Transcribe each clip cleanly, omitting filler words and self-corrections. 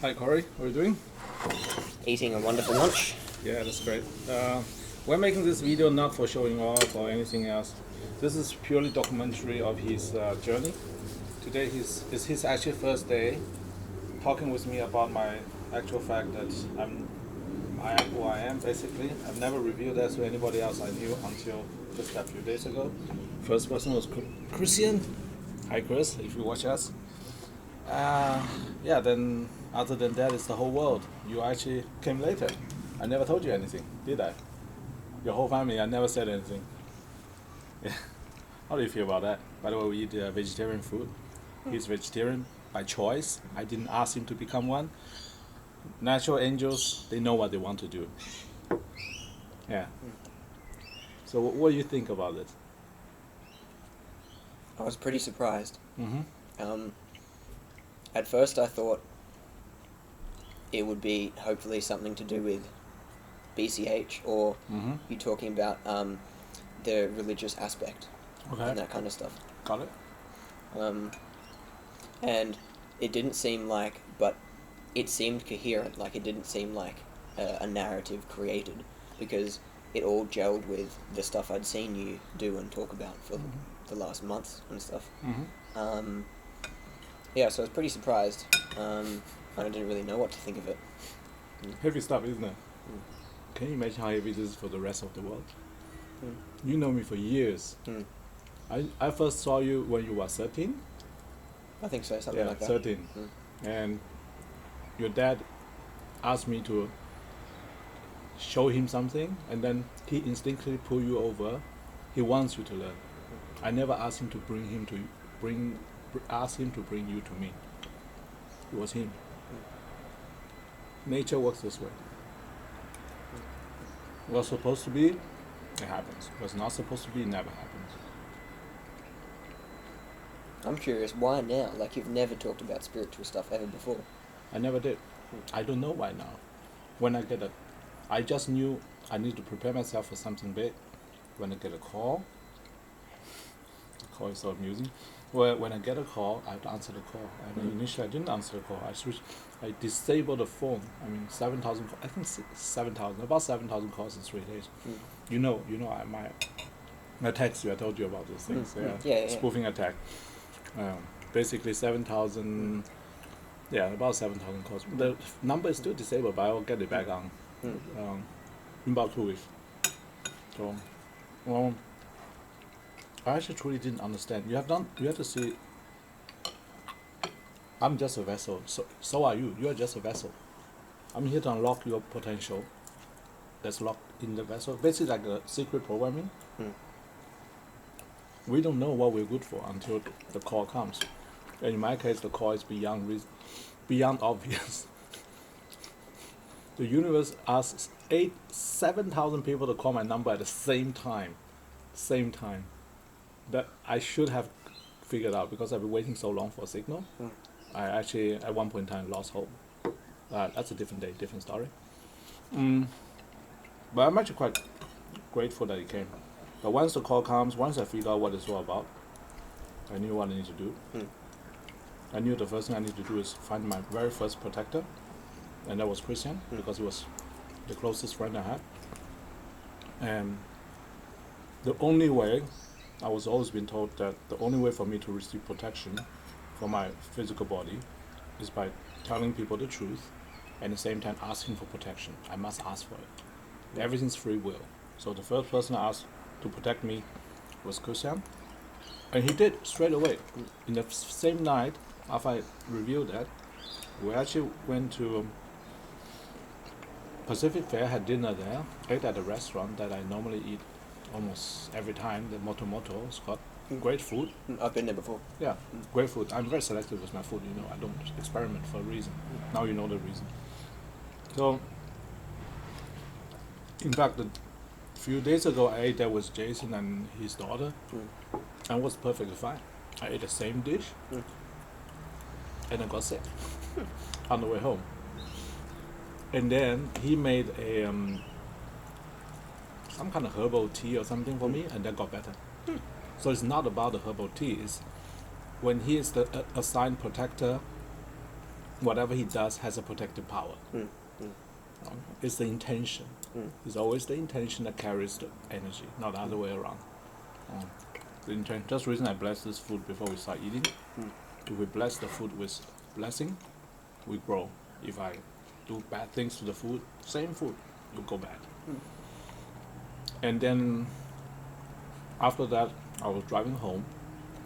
Hi Corey, how are you doing? Eating a wonderful lunch. Yeah, that's great. We're making this video not for showing off or anything else. This is purely documentary of his journey. Today is his actually first day talking with me about my actual fact that I am who I am basically. I've never revealed that to anybody else I knew until just a few days ago. First person was Christian. Hi Chris, if you watch us. Yeah, then other than that, it's the whole world. You actually came later. I never told you anything, did I? Your whole family, I never said anything. Yeah. How do you feel about that? By the way, we eat vegetarian food. He's vegetarian by choice. I didn't ask him to become one. Natural angels, they know what they want to do. Yeah. So what do you think about it? I was pretty surprised. Mm-hmm. At first I thought it would be hopefully something to do with BCH or Mm-hmm. you talking about the religious aspect and Okay. that kind of stuff. Got it? And it didn't seem like, but it seemed coherent, like it didn't seem like a narrative created because it all gelled with the stuff I'd seen you do and talk about for the last months and stuff. Mm-hmm. Yeah, so I was pretty surprised. I didn't really know what to think of it. Heavy stuff, isn't it? Can you imagine how heavy this is for the rest of the world? Mm. You know me for years. Mm. I first saw you when you were 13. I think so, something like that. 13. And your dad asked me to show him something, and then he instinctively pull you over. He wants you to learn. I never asked him to ask him to bring you to me. It was him. Nature works this way. What's supposed to be, it happens. What's not supposed to be, it never happens. I'm curious, why now? Like, you've never talked about spiritual stuff ever before. I never did. I don't know why now. When I get I just knew I need to prepare myself for something big. When I get a call, the call is so amusing. When I get a call, I have to answer the call. And initially I didn't answer the call. I disabled the phone. I mean, 7,000, I think 7,000, about 7,000 calls in 3 days. You know, my text you, I told you about these things. Yeah. Spoofing attack. Basically 7,000, about 7,000 calls. The number is still disabled, but I will get it back on in about 2 weeks. So, I actually truly didn't understand. You have to see. I'm just a vessel. So are you. You are just a vessel. I'm here to unlock your potential. That's locked in the vessel. Basically, like a secret programming. We don't know what we're good for until the call comes. And in my case, the call is beyond obvious. The universe asks 7,000 people to call my number at the same time. That I should have figured out because I've been waiting so long for a signal. I actually, at one point in time, lost hope. That's a different day, different story. But I'm actually quite grateful that it came. But once the call comes, once I figure out what it's all about, I knew what I need to do. I knew the first thing I need to do is find my very first protector, and that was Christian, because he was the closest friend I had. And the only way, I was always been told that the only way for me to receive protection for my physical body is by telling people the truth and at the same time asking for protection. I must ask for it. Everything's free will. So the first person I asked to protect me was Christian, and he did straight away. In the same night after I revealed that, we actually went to Pacific Fair, had dinner there, ate at a restaurant that I normally eat almost every time, the Moto. It's got great food. I've been there before. Yeah, great food. I'm very selective with my food, I don't experiment for a reason. Now you know the reason. So, in fact, a few days ago I ate there with Jason and his daughter, and it was perfectly fine. I ate the same dish, and I got sick on the way home. And then he made a some kind of herbal tea or something for me, and that got better. So it's not about the herbal tea. It's when he is the assigned protector, whatever he does has a protective power. Mm. Mm. It's the intention. Mm. It's always the intention that carries the energy, not the other way around. The intention. Just reason I bless this food before we start eating. Mm. If we bless the food with blessing, we grow. If I do bad things to the food, same food, will go bad. Mm. And then after that, I was driving home,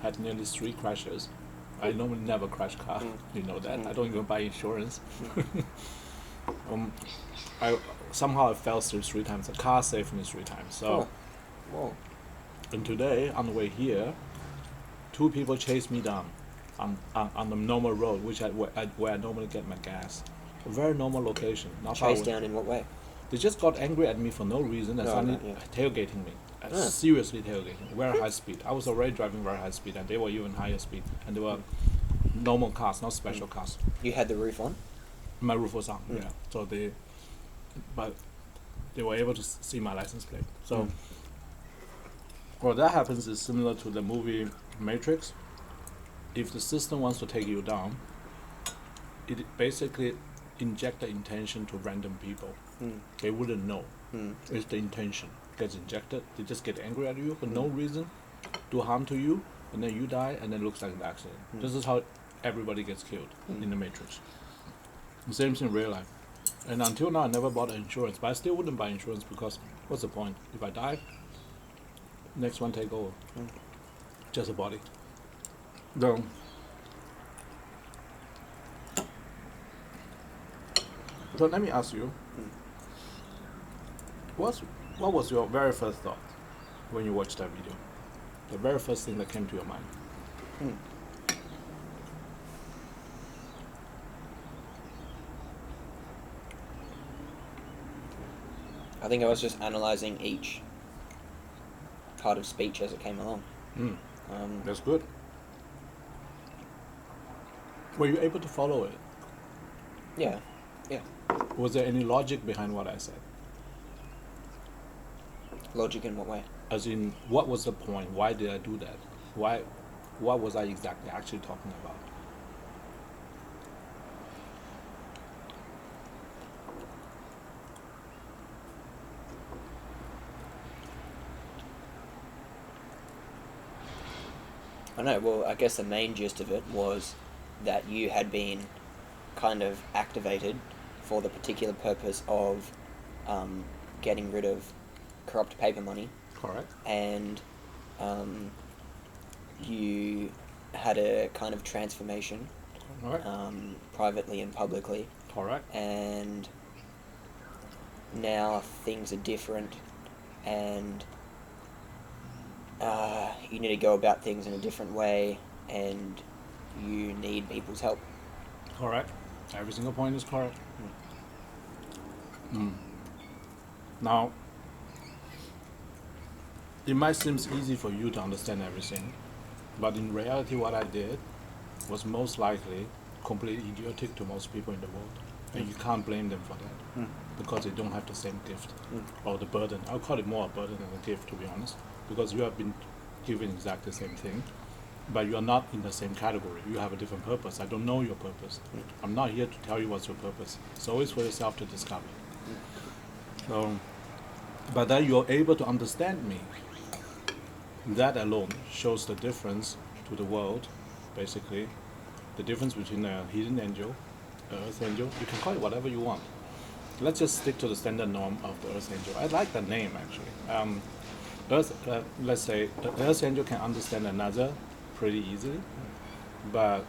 had nearly 3 crashes. I normally never crash car, you know that. I don't even buy insurance. I somehow I fell through 3 times. The car saved me 3 times. So, Whoa. and today on the way here, 2 people chased me down on the normal road, where I normally get my gas. A very normal location. Not far Chased away. down in what way? They just got angry at me for no reason and No, suddenly no, yeah. tailgating me. Seriously tailgating. Very high speed. I was already driving very high speed and they were even higher speed. And they were normal cars, not special cars. You had the roof on? My roof was on, yeah. So but they were able to see my license plate. So what that happens is similar to the movie Matrix. If the system wants to take you down, it basically inject the intention to random people. They wouldn't know. It's the intention gets injected. They just get angry at you for no reason, do harm to you, and then you die, and then it looks like an accident. This is how everybody gets killed in the Matrix. The same thing in real life. And until now, I never bought insurance, but I still wouldn't buy insurance because what's the point? If I die, next one take over. Just a body. So, let me ask you, what was your very first thought when you watched that video? The very first thing that came to your mind? I think I was just analysing each part of speech as it came along. That's good. Were you able to follow it? Yeah. Was there any logic behind what I said? Logic in what way? As in, what was the point? Why did I do that? What was I exactly actually talking about? I know, well, I guess the main gist of it was that you had been kind of activated for the particular purpose of getting rid of corrupt paper money. Correct. And you had a kind of transformation, Correct. privately and publicly, Correct. and now things are different, and you need to go about things in a different way, and you need people's help. Correct. Every single point is correct. Now, it might seem easy for you to understand everything, but in reality what I did was most likely completely idiotic to most people in the world. And you can't blame them for that, because they don't have the same gift or the burden. I'll call it more a burden than a gift, to be honest, because you have been given exactly the same thing, but you are not in the same category. You have a different purpose. I don't know your purpose. I'm not here to tell you what's your purpose. It's always for yourself to discover. So, but that you're able to understand me, that alone shows the difference to the world, basically. The difference between a hidden angel, earth angel, you can call it whatever you want. Let's just stick to the standard norm of the earth angel. I like that name, actually. Let's say the earth angel can understand another pretty easily, but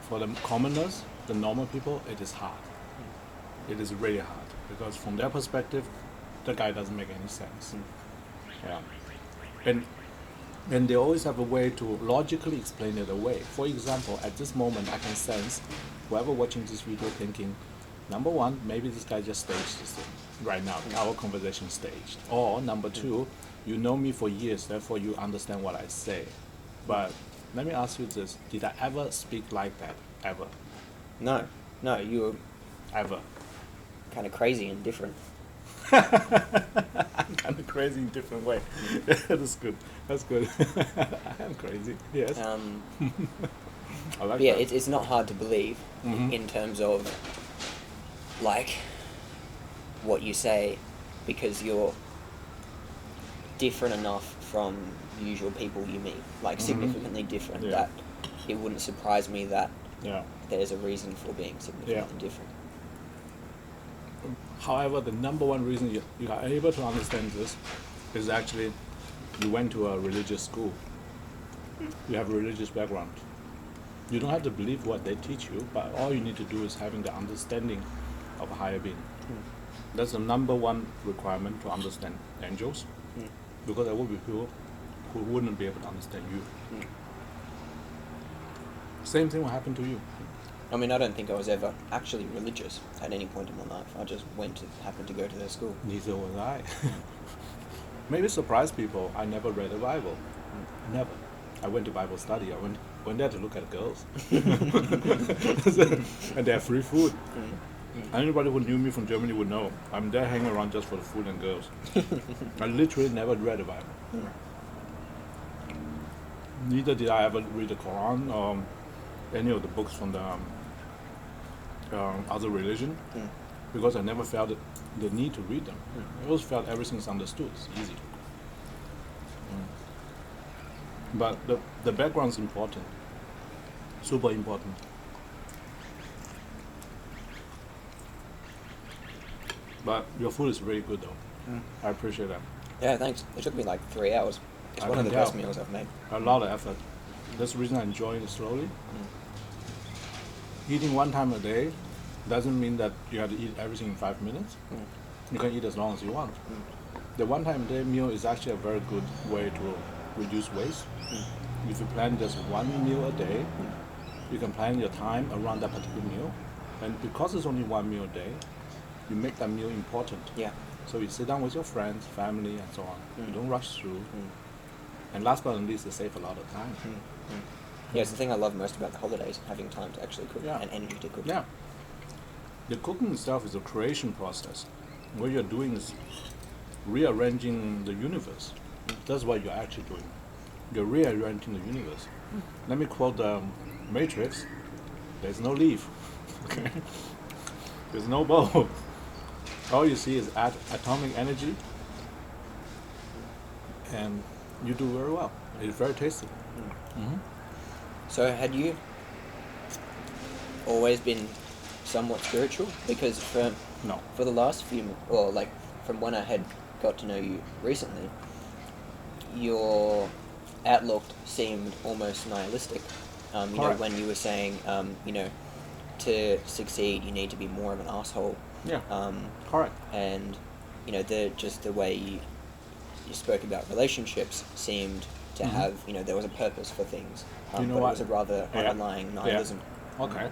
for the commoners, the normal people, it is hard. It is really hard, because from their perspective, the guy doesn't make any sense. Yeah. And they always have a way to logically explain it away. For example, at this moment, I can sense whoever watching this video thinking, number one, maybe this guy just staged this thing right now. Our conversation staged. Or number two, you know me for years, therefore you understand what I say. But let me ask you this: did I ever speak like that? Ever? No, you were Ever? kind of crazy and different. I'm kind of crazy in a different way. That's good. I am crazy. Yes. I like Yeah, that. it's not hard to believe Mhm. in terms of like what you say, because you're different enough from usual people you meet, like significantly different, Yeah. that it wouldn't surprise me that Yeah. there's a reason for being significantly different. However, the number one reason you are able to understand this is actually you went to a religious school. You have a religious background. You don't have to believe what they teach you, but all you need to do is having the understanding of a higher being. That's the number one requirement to understand angels, because there will be people who wouldn't be able to understand you. Same thing will happen to you. I mean, I don't think I was ever actually religious at any point in my life. I just happened to go to their school. Neither was I. Maybe surprise people. I never read the Bible. Never. I went to Bible study. I went there to look at girls. And they have free food. Anybody who knew me from Germany would know. I'm there hanging around just for the food and girls. I literally never read the Bible. Neither did I ever read the Quran or any of the books from the other religion, because I never felt the need to read them. I always felt everything's understood. It's easy. But the background's important. Super important. But your food is very good though. I appreciate that. Yeah, thanks. It took me like 3 hours. It's I one of the can best tell. meals I've made. A lot of effort. That's the reason I enjoy it slowly. Eating one time a day doesn't mean that you have to eat everything in 5 minutes. You can eat as long as you want. The one time a day meal is actually a very good way to reduce waste. If you plan just one meal a day, you can plan your time around that particular meal. And because it's only one meal a day, you make that meal important. Yeah. So you sit down with your friends, family, and so on. You don't rush through. And last but not least, it saves a lot of time. Yeah, it's the thing I love most about the holidays, having time to actually cook Yeah. and energy to cook. Yeah. The cooking itself is a creation process. What you're doing is rearranging the universe. That's what you're actually doing. You're rearranging the universe. Let me quote the Matrix. There's no leaf. Okay? There's no bulb. All you see is atomic energy, and you do very well. It's very tasty. So had you always been somewhat spiritual? Because No. for the last few, or like from when I had got to know you recently, your outlook seemed almost nihilistic. You know, Correct. when you were saying, you know, to succeed you need to be more of an asshole. Yeah. Correct. And you know, the way you spoke about relationships seemed to have, you know, there was a purpose for things. You know but what? it was a rather Yeah. underlying nihilism. Okay.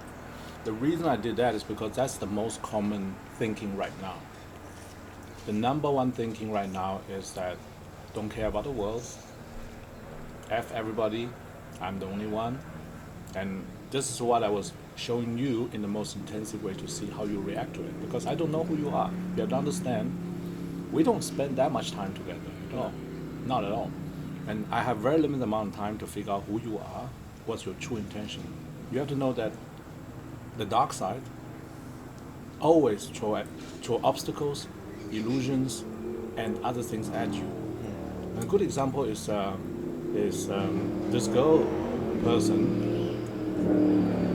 The reason I did that is because that's the most common thinking right now. The number one thinking right now is that don't care about the world, F everybody, I'm the only one. And this is what I was showing you in the most intensive way to see how you react to it. Because I don't know who you are. You have to understand, we don't spend that much time together at all. Not at all. And I have very limited amount of time to figure out who you are, what's your true intention. You have to know that the dark side always throw obstacles, illusions, and other things at you. And a good example is this girl person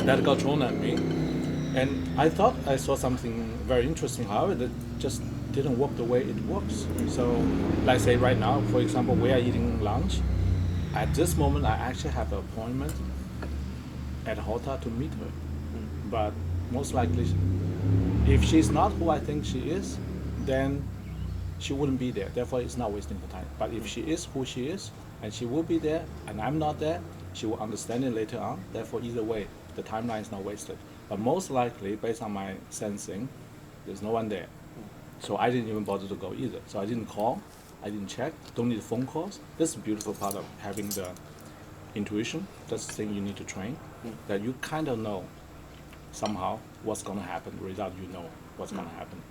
that got thrown at me, and I thought I saw something very interesting. However, that just didn't work the way it works. So, like say right now, for example, we are eating lunch. At this moment, I actually have an appointment at Hota to meet her. But most likely, if she's not who I think she is, then she wouldn't be there. Therefore, it's not wasting her time. But if she is who she is, and she will be there, and I'm not there, she will understand it later on. Therefore, either way, the timeline is not wasted. But most likely, based on my sensing, there's no one there. So I didn't even bother to go either. So I didn't call, I didn't check, don't need phone calls. This is the beautiful part of having the intuition. That's the thing you need to train. That you kind of know somehow what's going to happen without you know what's going to happen.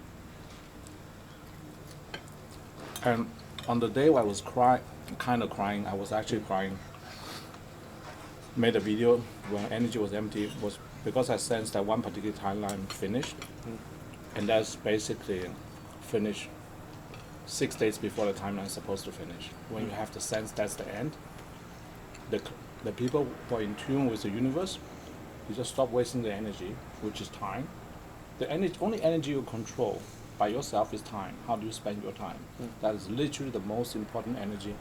And on the day where I was kind of crying, I was actually crying made a video when energy was empty was because I sensed that one particular timeline finished, and that's basically finished 6 days before the timeline is supposed to finish. When you have the sense that's the end, the people who are in tune with the universe, you just stop wasting the energy, which is time. The only energy you control by yourself is time. How do you spend your time? That is literally the most important energy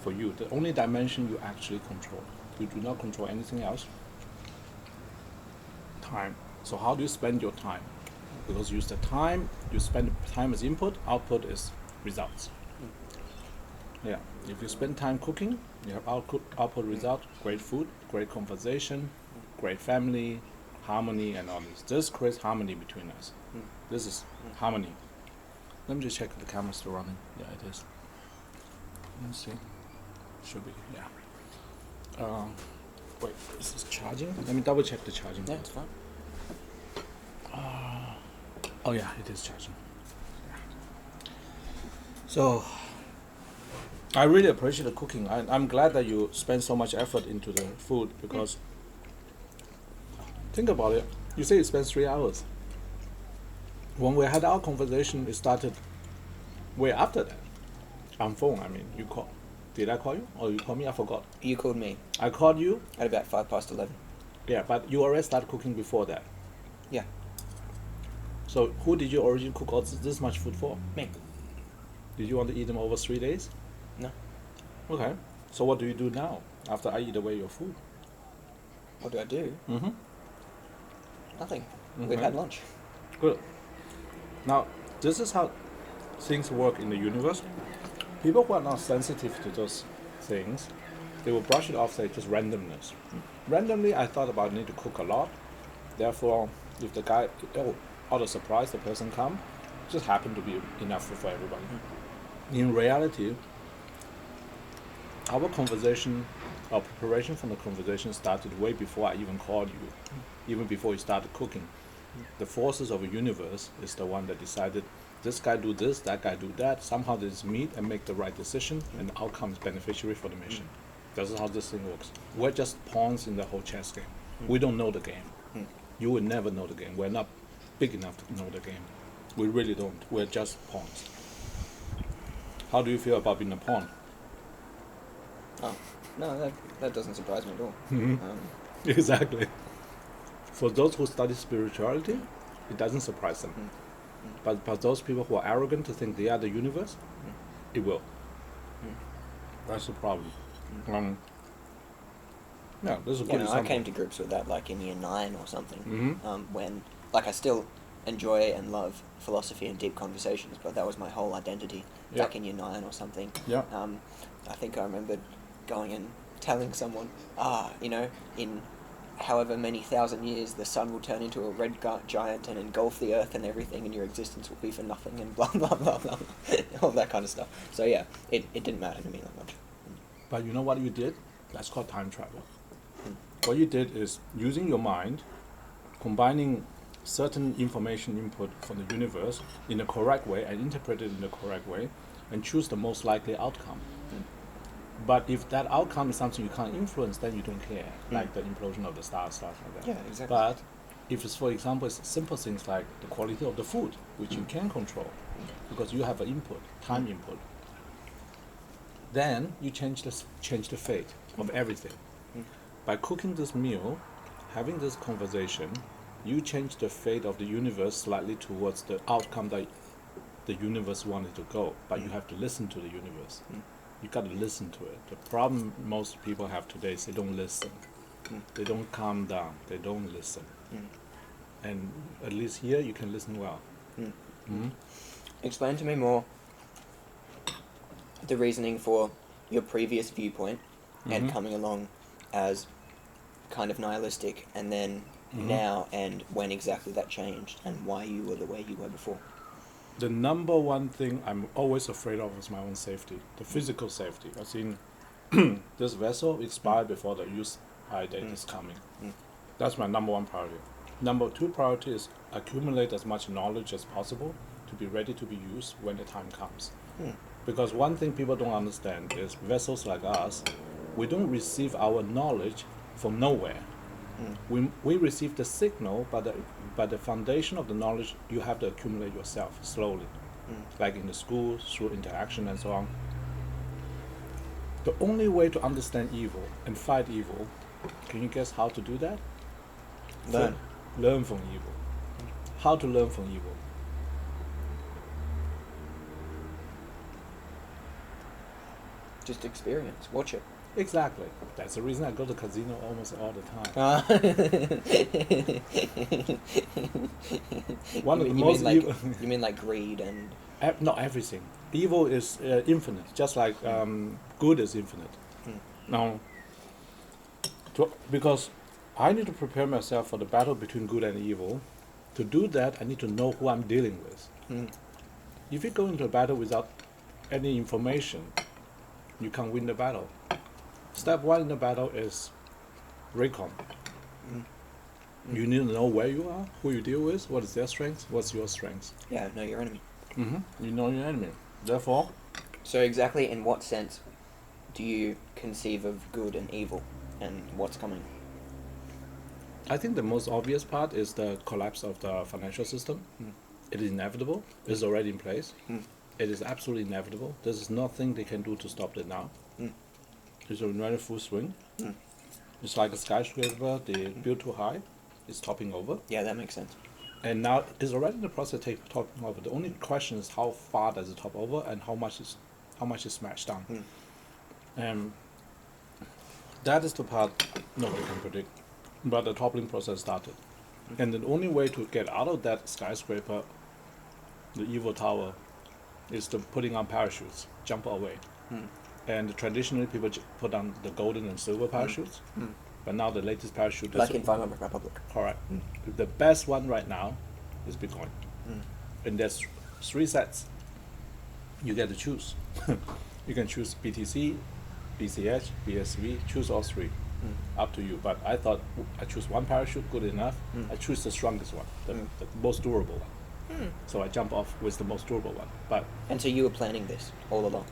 for you. The only dimension you actually control. You do not control anything else. Time. So how do you spend your time? Because you use the time, you spend time as input, output is results. Yeah. If you spend time cooking, you have output result, great food, great conversation, great family, harmony and all this. This creates harmony between us. This is harmony. Let me just check if the camera's still running. Yeah, it is. Let's see. Should be, yeah. Wait, is this charging? Let me double check the charging. Yeah, it's fine. Oh yeah, it is charging. Yeah. So, I really appreciate the cooking. I'm glad that you spend so much effort into the food because think about it. You say you spent 3 hours. When we had our conversation, it started way after that. On phone, I mean, you called. Did I call you? Or you called me? I forgot. You called me I called you. at about 11:05. Yeah, but you already started cooking before that. Yeah, So who did you originally cook all this much food for? me. Did you want to eat them over 3 days? No. Okay. So what do you do now after I eat away your food? What do I do? Mm-hmm. Nothing. Okay. We've had lunch. Good. Now, this is how things work in the universe. People who are not sensitive to those things, they will brush it off, say just randomness. Randomly, I thought about need to cook a lot. Therefore, if the guy, out of surprise, the person come, just happened to be enough food for everybody. In reality, our conversation, our preparation for the conversation started way before I even called you, even before you started cooking. The forces of the universe is the one that decided this guy do this, that guy do that. Somehow they just meet and make the right decision, and the outcome is beneficiary for the mission. This is how this thing works. We're just pawns in the whole chess game. We don't know the game. You will never know the game. We're not big enough to know the game. We really don't. We're just pawns. How do you feel about being a pawn? Oh, no, that doesn't surprise me at all. Exactly. For those who study spirituality, it doesn't surprise them. But those people who are arrogant to think they are the universe, it will. That's the problem. Yeah, this is a good I example. came to grips with that like in year 9 or something. Mhm. When, like, I still enjoy and love philosophy and deep conversations, but that was my whole identity Yeah. back in year 9 or something. Yeah. I think I remembered going and telling someone, in however many thousand years, the sun will turn into a red giant and engulf the earth and everything, and your existence will be for nothing, and blah, blah, blah, blah. All that kind of stuff. So, yeah, it didn't matter to me that much. But you know what you did? That's called time travel. What you did is using your mind, combining certain information input from the universe in the correct way and interpret it in the correct way and choose the most likely outcome. But if that outcome is something you can't influence, then you don't care, like the implosion of the stars, stuff like that. Yeah, exactly. But if it's, for example, it's simple things like the quality of the food, which you can control, because you have an input, time input, then you change the fate of everything. By cooking this meal, having this conversation, you change the fate of the universe slightly towards the outcome that the universe wanted to go. But you have to listen to the universe. You got to listen to it. The problem most people have today is they don't listen. They don't calm down. They don't listen. And at least here you can listen well. Explain to me more the reasoning for your previous viewpoint and coming along as kind of nihilistic, and then now, and when exactly that changed and why you were the way you were before. The number one thing I'm always afraid of is my own safety, the physical safety. I've seen this vessel expired before the use by date is coming. That's my number one priority. Number two priority is accumulate as much knowledge as possible to be ready to be used when the time comes. Because one thing people don't understand is vessels like us, we don't receive our knowledge from nowhere. We receive the signal, but the foundation of the knowledge you have to accumulate yourself slowly, like in the school, through interaction and so on. The only way to understand evil and fight evil, can you guess how to do that? Learn. Learn from evil. How to learn from evil? Just experience. Watch it. Exactly. That's the reason I go to casino almost all the time. One of the most evil. You mean like greed and... Not everything. Evil is infinite, just like good is infinite. Now, because I need to prepare myself for the battle between good and evil. To do that, I need to know who I'm dealing with. If you go into a battle without any information, you can't win the battle. Step one in the battle is recon. You need to know where you are, who you deal with, what is their strength, what's your strength. Yeah, know your enemy. You know your enemy. Therefore, so exactly in what sense do you conceive of good and evil and what's coming? I think the most obvious part is the collapse of the financial system. It is inevitable. It's already in place. It is absolutely inevitable. There's nothing they can do to stop it now. It's already full swing. It's like a skyscraper. They built too high. It's topping over. Yeah, that makes sense. And now it's already in the process of topping over. The only question is how far does it top over and how much is smashed down. That is the part nobody can predict. But the toppling process started. And the only way to get out of that skyscraper, the evil tower, is to putting on parachutes, jump away. And traditionally people put on the golden and silver parachutes. But now the latest parachute is... Like in Weimar Republic. Correct. The best one right now is Bitcoin. And there's 3 sets. You get to choose. You can choose BTC, BCH, BSV, choose all 3. Up to you. But I thought I choose one parachute, good enough. I choose the strongest one, the most durable one. So I jump off with the most durable one. But and so you were planning this all along?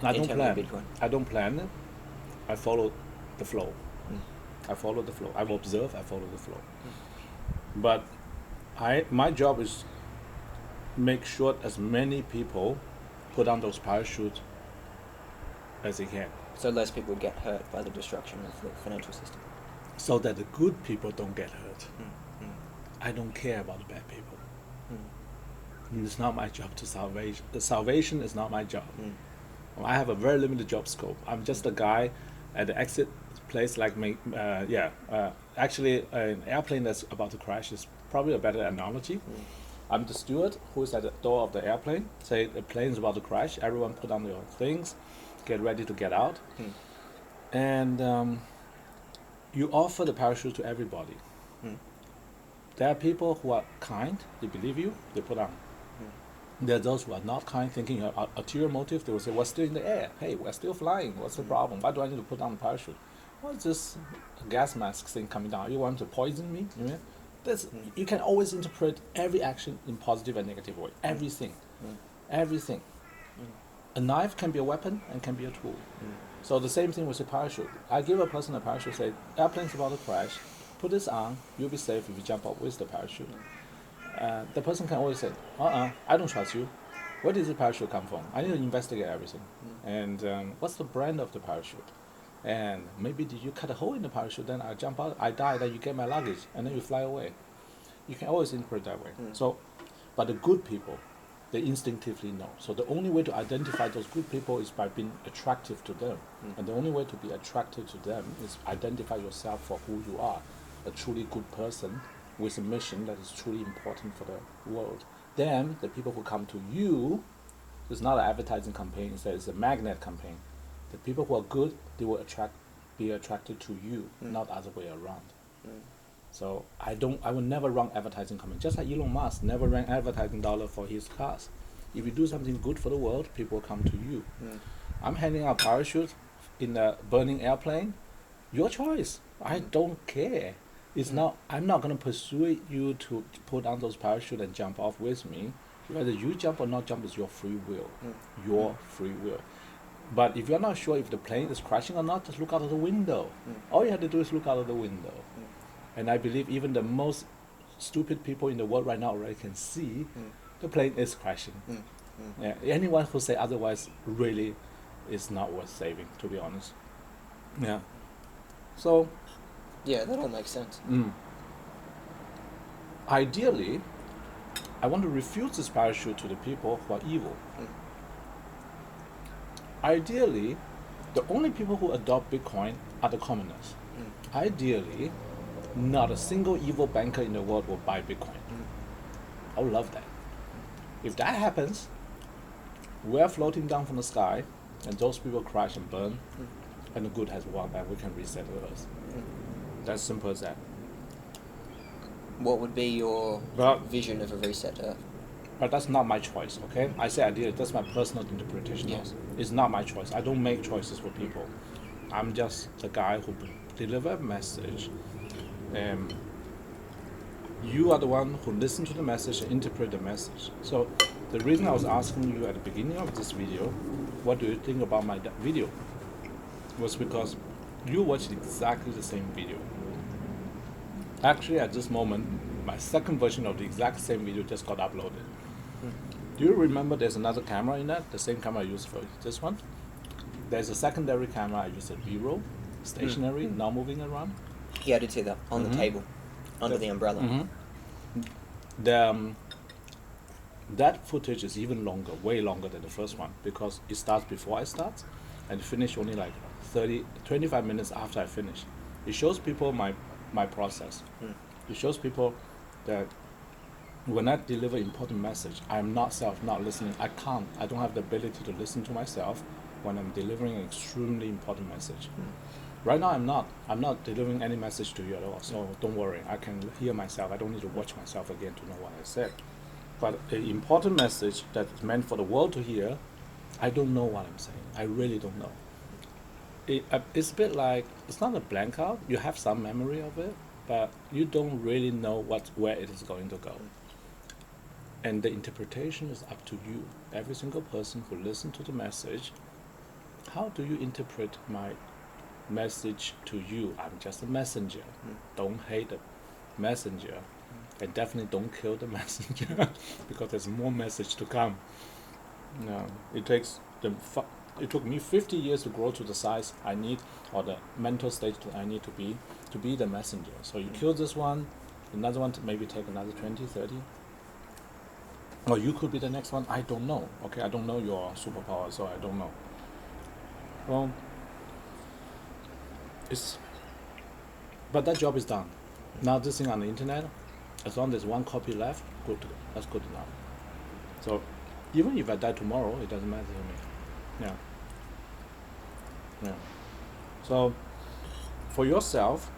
I don't plan. Bitcoin. I don't plan it. I follow the flow. I follow the flow. I will observe. I follow the flow. But my job is make sure as many people put on those parachutes as they can. So less people would get hurt by the destruction of the financial system. So that the good people don't get hurt. I don't care about the bad people. It's not my job to salvation. The salvation is not my job. I have a very limited job scope. I'm just a guy at the exit place like me. Actually, an airplane that's about to crash is probably a better analogy. I'm the steward who's at the door of the airplane. Say the plane's about to crash. Everyone put on your things, get ready to get out. And you offer the parachute to everybody. There are people who are kind, they believe you, they put on. There are those who are not kind, thinking of ulterior motive. They will say, we're still in the air. Hey, we're still flying. What's the problem? Why do I need to put on the parachute? Well, it's just a gas mask thing coming down. You want to poison me? You mean? You can always interpret every action in positive and negative way. Everything. Everything. A knife can be a weapon and can be a tool. So the same thing with a parachute. I give a person a parachute, say, airplane's about to crash. Put this on. You'll be safe if you jump up with the parachute. The person can always say, I don't trust you. Where did the parachute come from? I need to investigate everything. And what's the brand of the parachute? And maybe did you cut a hole in the parachute, then I jump out, I die, then you get my luggage, and then you fly away. You can always interpret that way. So, but the good people, they instinctively know. So the only way to identify those good people is by being attractive to them. And the only way to be attractive to them is identify yourself for who you are, a truly good person with a mission that is truly important for the world. Then the people who come to you, it's not an advertising campaign, it's a magnet campaign. The people who are good, they will be attracted to you, not other way around. So I will never run advertising campaign. Just like Elon Musk never ran advertising dollar for his cars. If you do something good for the world, people will come to you. I'm handing out parachutes in a burning airplane. Your choice. I don't care. It's not. I'm not going to persuade you to put on those parachutes and jump off with me. Whether you jump or not jump is your free will. Your free will. But if you're not sure if the plane is crashing or not, just look out of the window. All you have to do is look out of the window. And I believe even the most stupid people in the world right now already can see the plane is crashing. Yeah, anyone who say otherwise really is not worth saving, to be honest. Yeah. So, Yeah, that all makes sense. Ideally, I want to refuse this parachute to the people who are evil. Ideally, the only people who adopt Bitcoin are the commoners. Ideally, not a single evil banker in the world will buy Bitcoin. I would love that. If that happens, we're floating down from the sky, and those people crash and burn, and the good has won, and we can reset the earth. That's simple as that. What would be your But vision of a reset Earth? But that's not my choice, okay? I say ideally, that's my personal interpretation. Yes. It's not my choice. I don't make choices for people. I'm just the guy who deliver a message. You are the one who listen to the message and interpret the message. So the reason I was asking you at the beginning of this video, what do you think about my video, was because you watched exactly the same video. Actually, at this moment, my second version of the exact same video just got uploaded. Do you remember there's another camera in that? The same camera I used for this one? There's a secondary camera I use at B-roll, stationary, not moving around. Yeah, I did see that on the table, under the umbrella. That footage is even longer, way longer than the first one, because it starts before I start and finish only like 25 minutes after I finish. It shows people my process. It shows people that when I deliver important message, I'm not listening. I don't have the ability to listen to myself when I'm delivering an extremely important message. Right now I'm not delivering any message to you at all, so don't worry. I can hear myself. I don't need to watch myself again to know what I said. But an important message that is meant for the world to hear, I don't know what I'm saying. I really don't know. It's a bit like, it's not a blank out. You have some memory of it, but you don't really know where it is going to go. And the interpretation is up to you. Every single person who listens to the message, how do you interpret my message to you? I'm just a messenger. Don't hate the messenger. And definitely don't kill the messenger because there's more message to come. No, it took me 50 years to grow to the size I need, or the mental state I need to be the messenger. So you kill this one, another one to maybe take another 20, 30. Or you could be the next one, I don't know. Okay, I don't know your superpower, so I don't know. Well, but that job is done. Now this thing on the internet, as long as there's one copy left, good. That's good enough. So even if I die tomorrow, it doesn't matter to me. Yeah. So for yourself,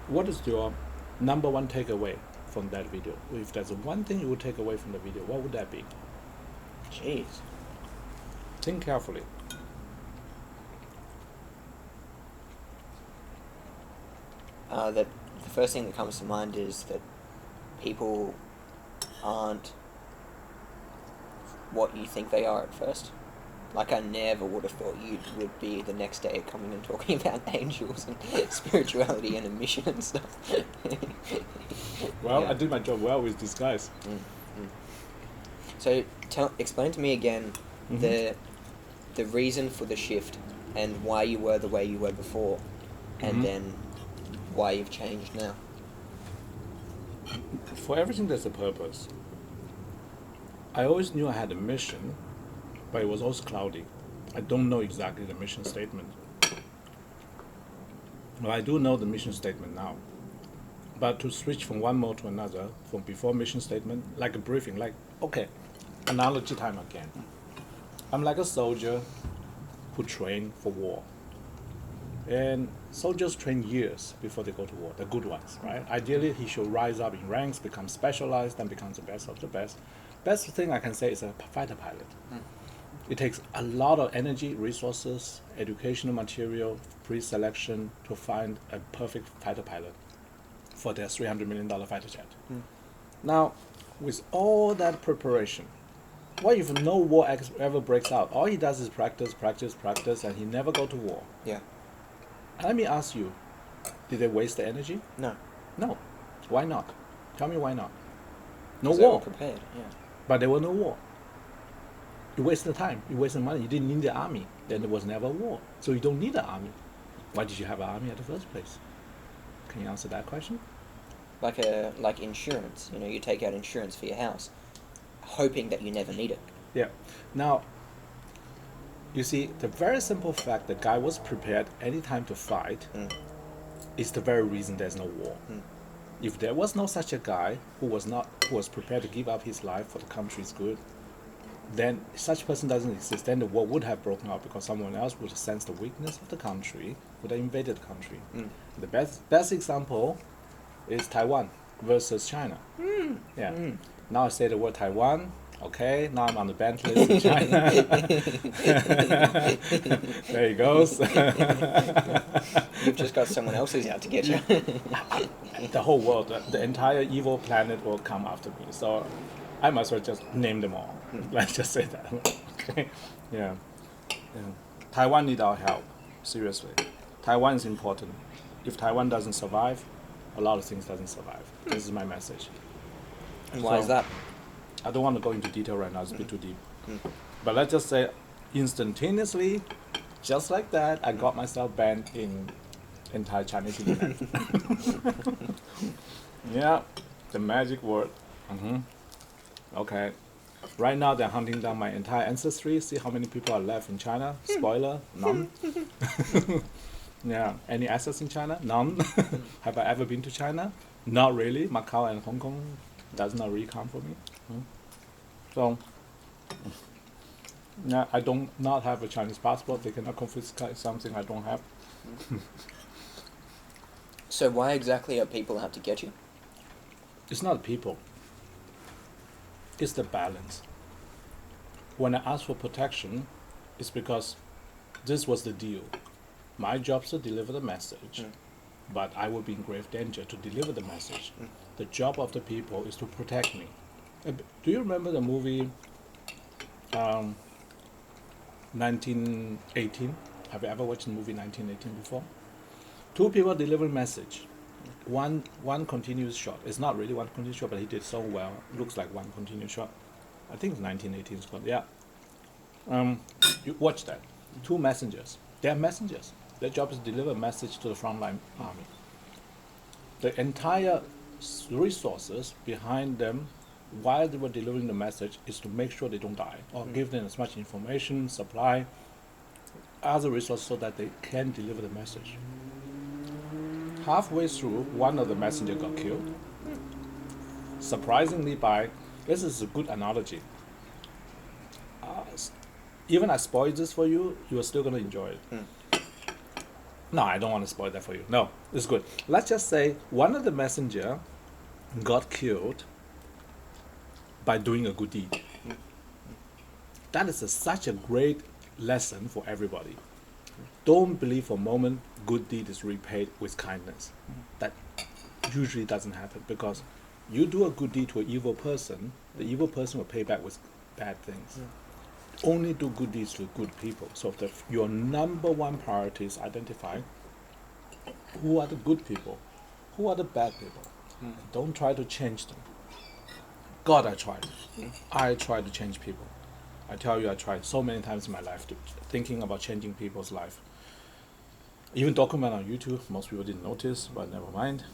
what is your number one takeaway from that video? If there's one thing you would take away from the video, what would that be? Jeez. Think carefully. The first thing that comes to mind is that people aren't what you think they are at first. Like, I never would have thought you would be the next day coming and talking about angels and spirituality and a mission and stuff. Well, Yeah. I did my job well with these guys. So, explain to me again the reason for the shift and why you were the way you were before, and then why you've changed now. For everything there's a purpose. I always knew I had a mission, but it was also cloudy. I don't know exactly the mission statement. Well, I do know the mission statement now. But to switch from one mode to another, from before mission statement, like a briefing, like, okay, analogy time again. I'm like a soldier who trained for war. And soldiers train years before they go to war, the good ones, right? Ideally, he should rise up in ranks, become specialized, and becomes the best of the best. Best thing I can say is a fighter pilot. It takes a lot of energy, resources, educational material, pre-selection to find a perfect fighter pilot for their $300 million fighter jet. Now, with all that preparation, What if no war ever breaks out? All he does is practice, practice, practice, and he never go to war. Yeah. Let me ask you, did they waste the energy? No. No. Why not? Tell me why not. No 'Cause they were war. prepared. Yeah. But there was no war. You wasted time. You wasted money. You didn't need the army. Then there was never a war. So you don't need an army. Why did you have an army at the first place? Can you answer that question? Like insurance. You know, you take out insurance for your house, hoping that you never need it. Yeah. Now, you see, the very simple fact the guy was prepared anytime to fight is the very reason there's no war. If there was no such a guy who was prepared to give up his life for the country's good, then such person doesn't exist. Then the war would have broken out because someone else would have sensed the weakness of the country, would have invaded the country. The best example is Taiwan versus China. Yeah. Now I say the word Taiwan. Okay, now I'm on the banned list in China. There he goes. You've just got someone else who's out to get you. The whole world, the entire evil planet will come after me. So I might as well just name them all. Let's just say that. Okay. Yeah. Taiwan need our help. Seriously. Taiwan is important. If Taiwan doesn't survive, a lot of things doesn't survive. This is my message. And why is that? I don't want to go into detail right now, it's a bit too deep. But let's just say instantaneously, just like that, I got myself banned in entire Chinese internet. Yeah, the magic word. Okay. Right now they're hunting down my entire ancestry. See how many people are left in China? Spoiler, none. Yeah. Any assets in China? None. Have I ever been to China? Not really. Macau and Hong Kong does not really count for me. So, yeah, I don't not have a Chinese passport. They cannot confiscate something I don't have. So why exactly are people out to get you? It's not people. It's the balance. When I ask for protection, it's because this was the deal. My job is to deliver the message, but I will be in grave danger to deliver the message. The job of the people is to protect me. Do you remember the movie 1918? Have you ever watched the movie 1918 before? Two people delivering message. One continuous shot. It's not really one continuous shot, but he did so well. Looks like one continuous shot. I think it's 1918 is called. Yeah. You watch that. Two messengers. They are messengers. Their job is to deliver a message to the frontline army. The entire resources behind them while they were delivering the message is to make sure they don't die or give them as much information, supply, other resources so that they can deliver the message. Halfway through, one of the messenger got killed. Surprisingly this is a good analogy. Even I spoiled this for you, you are still going to enjoy it. No, I don't want to spoil that for you. No, it's good. Let's just say one of the messenger got killed by doing a good deed. That is such a great lesson for everybody. Don't believe for a moment good deed is repaid with kindness. That usually doesn't happen because you do a good deed to an evil person, the evil person will pay back with bad things. Only do good deeds to good people. So your number one priority is identify who are the good people, who are the bad people. Don't try to change them. God, I tried. I tried to change people. I tell you, I tried so many times in my life thinking about changing people's life. Even document on YouTube, most people didn't notice, but never mind.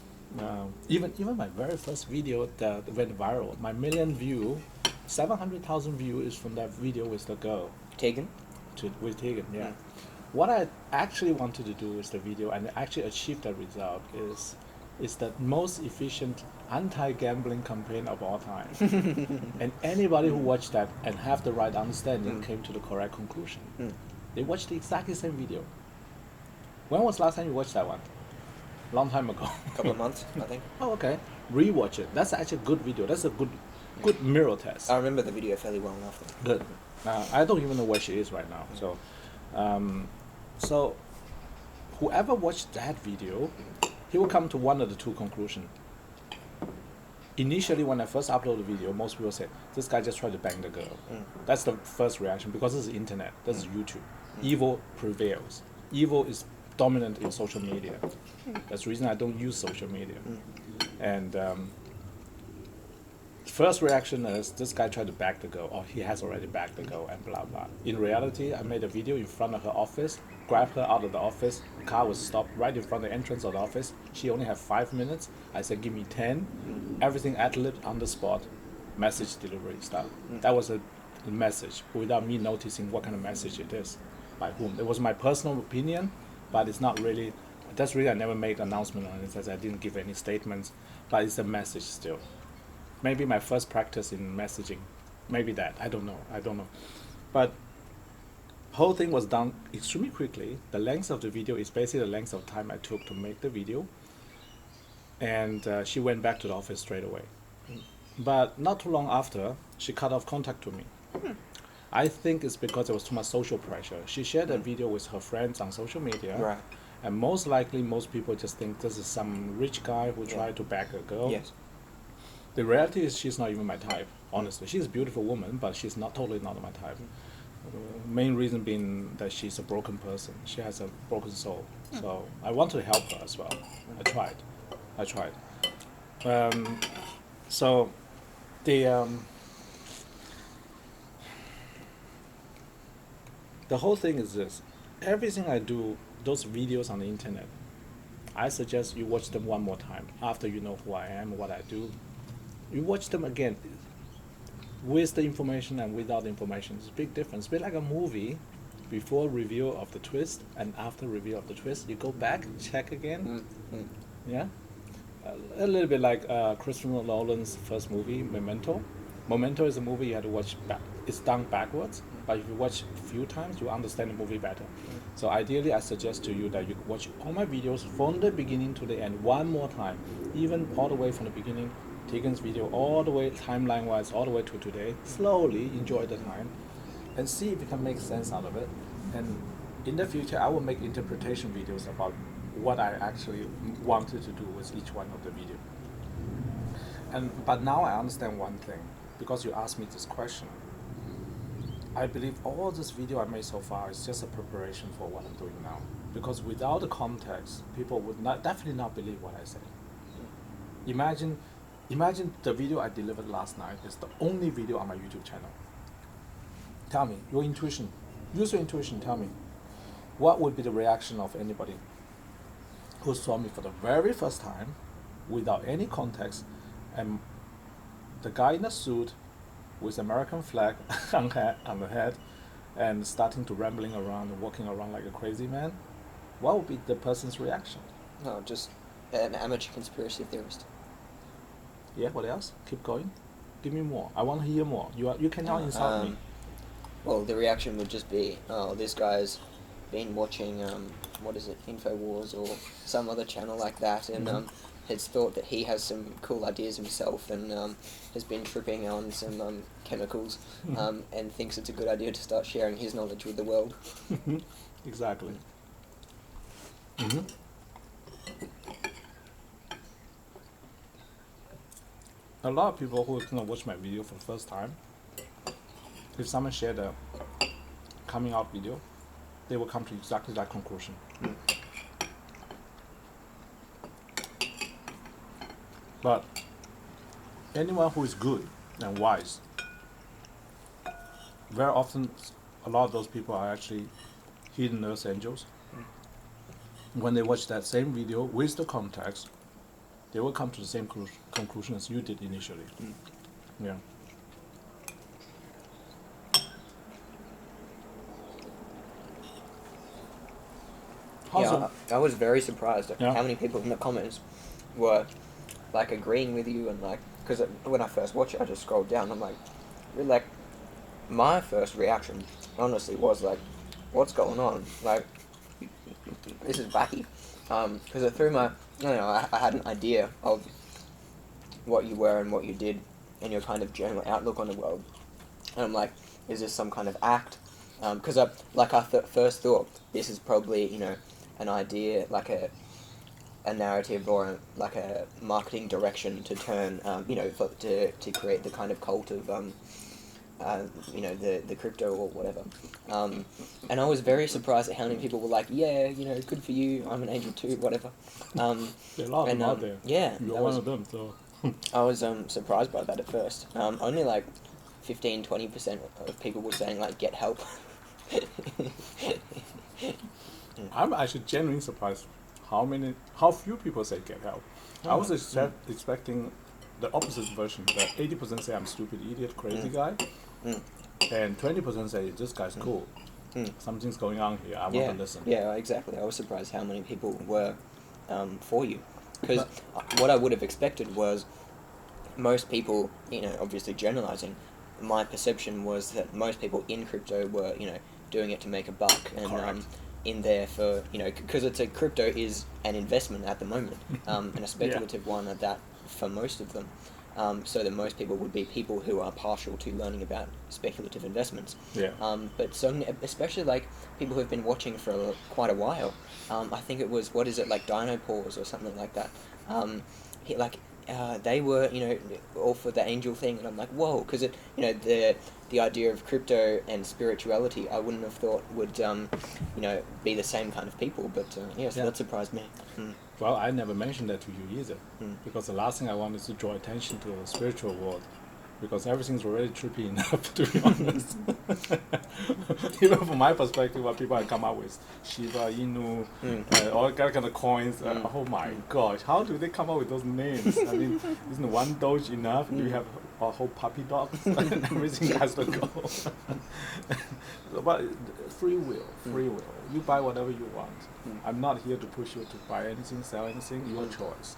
Even my very first video that went viral, my million view, 700,000 view is from that video with the girl. Tegan? With Tegan, yeah. What I actually wanted to do with the video and actually achieve that result is the most efficient anti-gambling campaign of all time. And anybody who watched that and have the right understanding came to the correct conclusion. They watched the exactly same video. When was the last time you watched that one? Long time ago. Couple of months, I think. Oh, okay. Rewatch it. That's actually a good video. That's a good mirror test. I remember the video fairly well enough. Good. I don't even know where she is right now. So whoever watched that video, he will come to one of the two conclusions. initially when I first uploaded the video, most people said, this guy just tried to bang the girl. That's the first reaction because this is internet, this is YouTube. Evil prevails. Evil is dominant in social media. That's the reason I don't use social media. And first reaction is, this guy tried to bag the girl, or he has already bagged the girl, and blah blah. In reality, I made a video in front of her office, grabbed her out of the office, the car was stopped right in front of the entrance of the office. She only had 5 minutes. I said, give me 10. Everything ad-libbed on the spot, message delivery style. That was a message without me noticing what kind of message it is, by whom. It was my personal opinion, but it's not really, that's really, I never made an announcement on it, as I didn't give any statements, but it's a message still. Maybe my first practice in messaging, maybe that, I don't know. But whole thing was done extremely quickly. The length of the video is basically the length of time I took to make the video. And she went back to the office straight away. But not too long after, she cut off contact to me. I think it's because there was too much social pressure. She shared a video with her friends on social media. Right. And most likely, most people just think this is some rich guy who tried to bag a girl. Yes. The reality is she's not even my type, honestly. She's a beautiful woman, but she's totally not my type. Main reason being that she's a broken person. She has a broken soul. So I want to help her as well. I tried. So the whole thing is this. Everything I do, those videos on the internet, I suggest you watch them one more time after you know who I am, what I do. You watch them again with the information and without the information. It's a big difference. It's a bit like a movie. Before reveal of the twist and after reveal of the twist, you go back, check again. Yeah? A little bit like Christopher Nolan's first movie, Memento. Memento is a movie you have to watch back. It's done backwards, but if you watch a few times, you understand the movie better. So ideally, I suggest to you that you watch all my videos from the beginning to the end one more time, even all the way from the beginning, Tegan's video, all the way timeline-wise, all the way to today. Slowly enjoy the time, and see if you can make sense out of it. And in the future, I will make interpretation videos about what I actually wanted to do with each one of the video. But now I understand one thing, because you asked me this question. I believe all this video I made so far is just a preparation for what I'm doing now. Because without the context, people would definitely not believe what I say. Imagine the video I delivered last night is the only video on my YouTube channel. Tell me, your intuition, use your intuition, tell me, what would be the reaction of anybody who saw me for the very first time, without any context, and the guy in a suit with American flag on the head, and starting to rambling around and walking around like a crazy man? What would be the person's reaction? No, just an amateur conspiracy theorist. Yeah, what else? Keep going. Give me more. I want to hear more. You cannot insult me. Well, the reaction would just be, oh, this guy's been watching, what is it, InfoWars or some other channel like that, and has thought that he has some cool ideas himself, and has been tripping on some chemicals, and thinks it's a good idea to start sharing his knowledge with the world. Exactly. A lot of people who are going to watch my video for the first time, if someone shared a coming out video, they will come to exactly that conclusion. But anyone who is good and wise, very often a lot of those people are actually hidden earth angels. When they watch that same video with the context, they will come to the same conclusion as you did initially. Yeah. Yeah, I was very surprised at Yeah. how many people in the comments were like agreeing with you, and like, because when I first watched it, I just scrolled down. I'm like, my first reaction honestly was like, what's going on? Like, this is wacky. Because through my, I had an idea of what you were and what you did, and your kind of general outlook on the world. And I'm like, is this some kind of act? Because I first thought this is probably, an idea, like a narrative or like a marketing direction to turn, to create the kind of cult of, the crypto or whatever. And I was very surprised at how many people were like, yeah, good for you, I'm an angel too, whatever. There are a lot of them out there. Yeah. You're one of them, so. I was surprised by that at first. Only like 15-20% of people were saying like get help. I'm actually genuinely surprised how few people say get help. I was expecting the opposite version, that 80% say I'm stupid, idiot, crazy guy, and 20% say this guy's cool. Something's going on here, I want to listen. Yeah, exactly. I was surprised how many people were for you. Because what I would have expected was most people, obviously generalizing, my perception was that most people in crypto were, doing it to make a buck and in there for, because crypto is an investment at the moment, and a speculative one at that for most of them. So that most people would be people who are partial to learning about speculative investments. Yeah. But so, especially like people who have been watching for quite a while. I think it was, what is it, like Dino Pause or something like that. They were, all for the angel thing, and I'm like, whoa, because the idea of crypto and spirituality, I wouldn't have thought would, be the same kind of people. But so that surprised me. Well, I never mentioned that to you either, because the last thing I want is to draw attention to the spiritual world, because everything's already trippy enough, to be honest. Even from my perspective, what people have come up with, Shiba Inu, all that kind of coins, oh my gosh, how do they come up with those names? I mean, isn't one Doge enough? Do you have a whole puppy dogs? Everything has to go. But free will. You buy whatever you want. I'm not here to push you to buy anything, sell anything, your choice.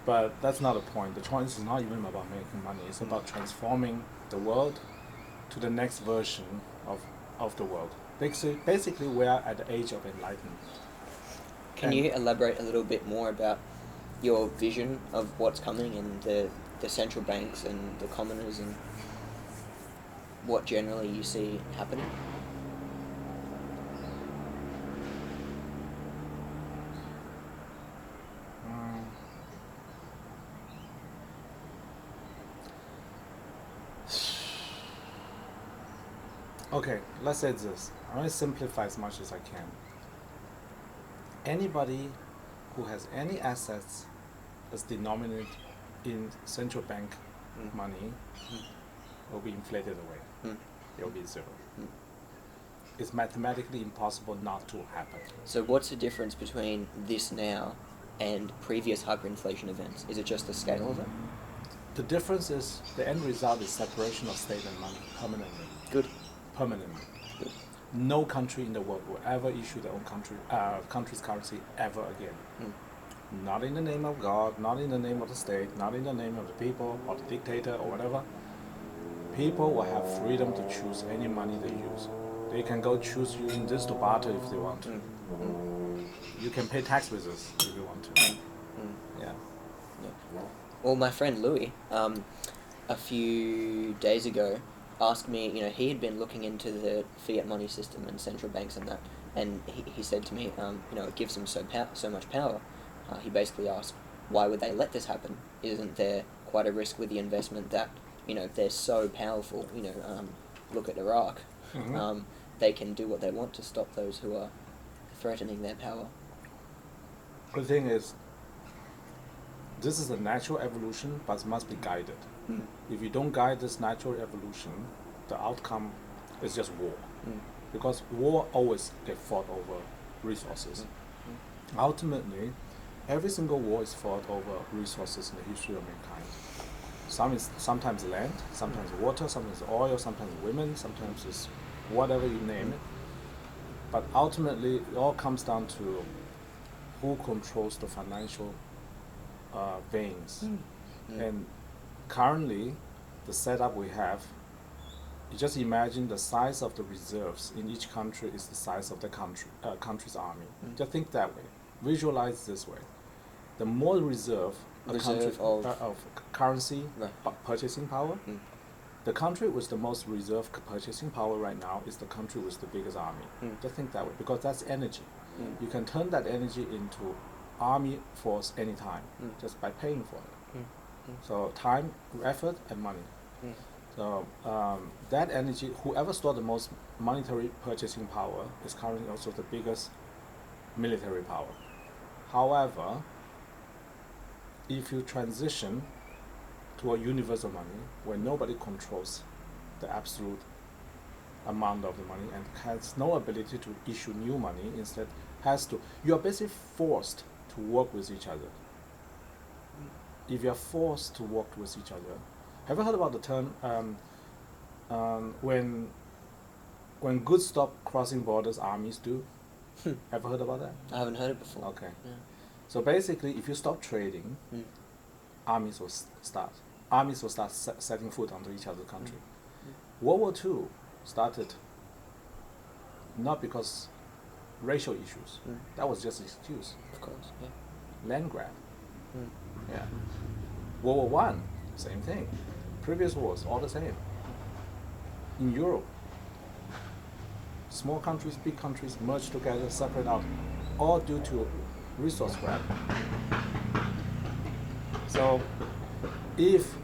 But that's not the point. The choice is not even about making money. It's about transforming the world to the next version of the world. Basically, we are at the age of enlightenment. Can you elaborate a little bit more about your vision of what's coming and the central banks and the commoners and what generally you see happening? Okay, let's say this. I'm going to simplify as much as I can. Anybody who has any assets that's denominated in central bank money will be inflated away. It will be zero. It's mathematically impossible not to happen. So what's the difference between this now and previous hyperinflation events? Is it just the scale of it? The difference is the end result is separation of state and money permanently. Good. Permanently. Good. No country in the world will ever issue their own country's currency ever again. Not in the name of God, not in the name of the state, not in the name of the people or the dictator or whatever. People will have freedom to choose any money they use. They can go choose using this to barter if they want to. You can pay tax with this if you want to. Yeah. Well, my friend Louis, a few days ago, asked me, he had been looking into the fiat money system and central banks and that, and he said to me, it gives them so much power. He basically asked, why would they let this happen? Isn't there quite a risk with the investment that, they're so powerful, look at Iraq, they can do what they want to stop those who are threatening their power. The thing is, this is a natural evolution, but it must be guided. If you don't guide this natural evolution, the outcome is just war. Because war always gets fought over resources. Ultimately, every single war is fought over resources in the history of mankind. Sometimes land, sometimes water, sometimes oil, sometimes women, sometimes it's whatever you name it. But ultimately, it all comes down to who controls the financial veins. And currently, the setup we have, you just imagine the size of the reserves in each country is the size of the country's army. Just think that way. Visualize this way. The more reserve of currency purchasing power, the country with the most reserve purchasing power right now is the country with the biggest army. Just think that way, because that's energy. You can turn that energy into army force anytime, just by paying for it. So time, effort, and money. So that energy, whoever stored the most monetary purchasing power is currently also the biggest military power. However, if you transition to a universal money where nobody controls the absolute amount of the money and has no ability to issue new money, instead you are basically forced to work with each other. If you are forced to work with each other, have you heard about the term when goods stop crossing borders, armies do? Have you heard about that? I haven't heard it before. Okay. Yeah. So basically, if you stop trading, armies will start. Armies will start setting foot onto each other's country. World War II started not because racial issues. That was just an excuse. Of course. Yeah. Land grab. Yeah. World War I, same thing. Previous wars, all the same. In Europe, small countries, big countries merge together, separate out, all due to resource grab. So, if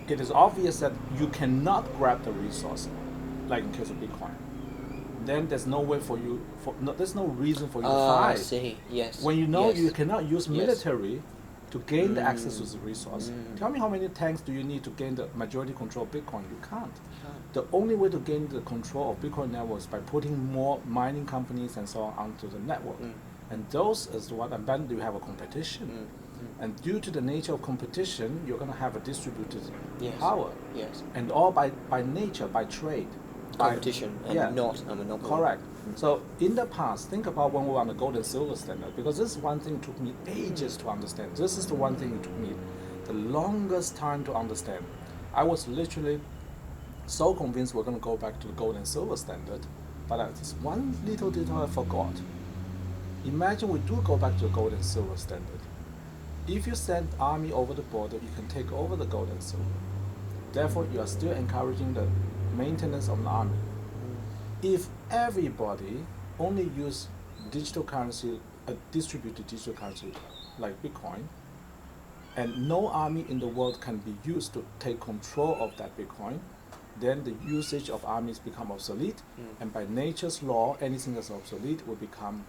it is obvious that you cannot grab the resource, like in case of Bitcoin, then there's no way for you. There's no reason for you to fight. I see. Yes. When you know yes. you cannot use Yes. military to gain the access to the resource, tell me how many tanks do you need to gain the majority control of Bitcoin? You can't. The only way to gain the control of Bitcoin network is by putting more mining companies and so on onto the network. And those is what, and then you have a competition. And due to the nature of competition, you're going to have a distributed power. Yes. And all by nature, by trade. Competition and not a monopoly. Correct. So in the past, think about when we were on the gold and silver standard, because this is one thing took me ages to understand. This is the one thing it took me the longest time to understand. I was literally so convinced we're going to go back to the gold and silver standard, but there's one little detail I forgot. Imagine we do go back to the gold and silver standard. If you send army over the border, you can take over the gold and silver. Therefore, you are still encouraging the maintenance of an army. If everybody only use digital currency, distributed digital currency like Bitcoin, and no army in the world can be used to take control of that Bitcoin, then the usage of armies become obsolete, and by nature's law, anything that's obsolete will become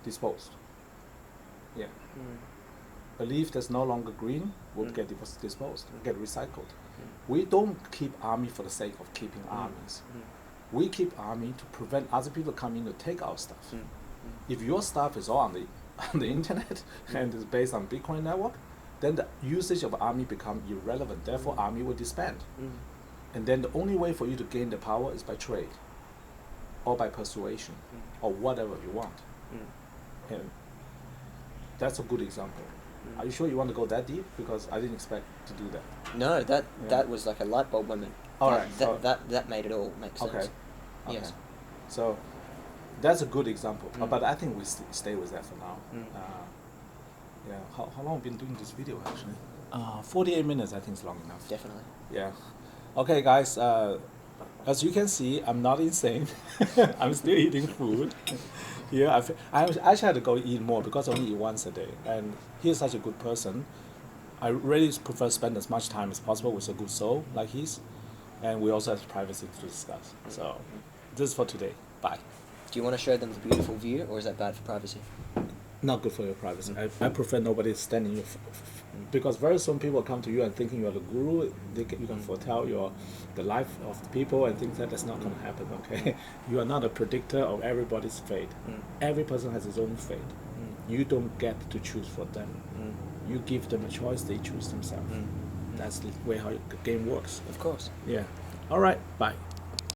disposed. Yeah. A leaf that's no longer green would get disposed, get recycled. We don't keep army for the sake of keeping armies. We keep army to prevent other people coming to take our stuff. If your stuff is all on the internet and is based on Bitcoin network, then the usage of army become irrelevant. Therefore, army will disband. And then the only way for you to gain the power is by trade, or by persuasion, or whatever you want. And that's a good example. Are you sure you want to go that deep? Because I didn't expect to do that. No, that was like a light bulb moment. All right. That made it all make sense. Okay. Yes. So that's a good example. But I think we stay with that for now. Yeah. How long have we been doing this video actually? 48 minutes. I think is long enough. Definitely. Yeah. Okay, guys. As you can see, I'm not insane. I'm still eating food. Yeah, I actually had to go eat more because I only eat once a day. And he's such a good person. I really prefer to spend as much time as possible with a good soul like his. And we also have privacy to discuss. So this is for today. Bye. Do you want to show them the beautiful view, or is that bad for privacy? Not good for your privacy. I prefer nobody standing you because very soon people come to you and thinking you're the guru. You can foretell the life of the people and think that's not going to happen. Okay, you are not a predictor of everybody's fate. Every person has his own fate. You don't get to choose for them. You give them a choice; they choose themselves. That's the way how the game works. Of course. Yeah. All right. Bye.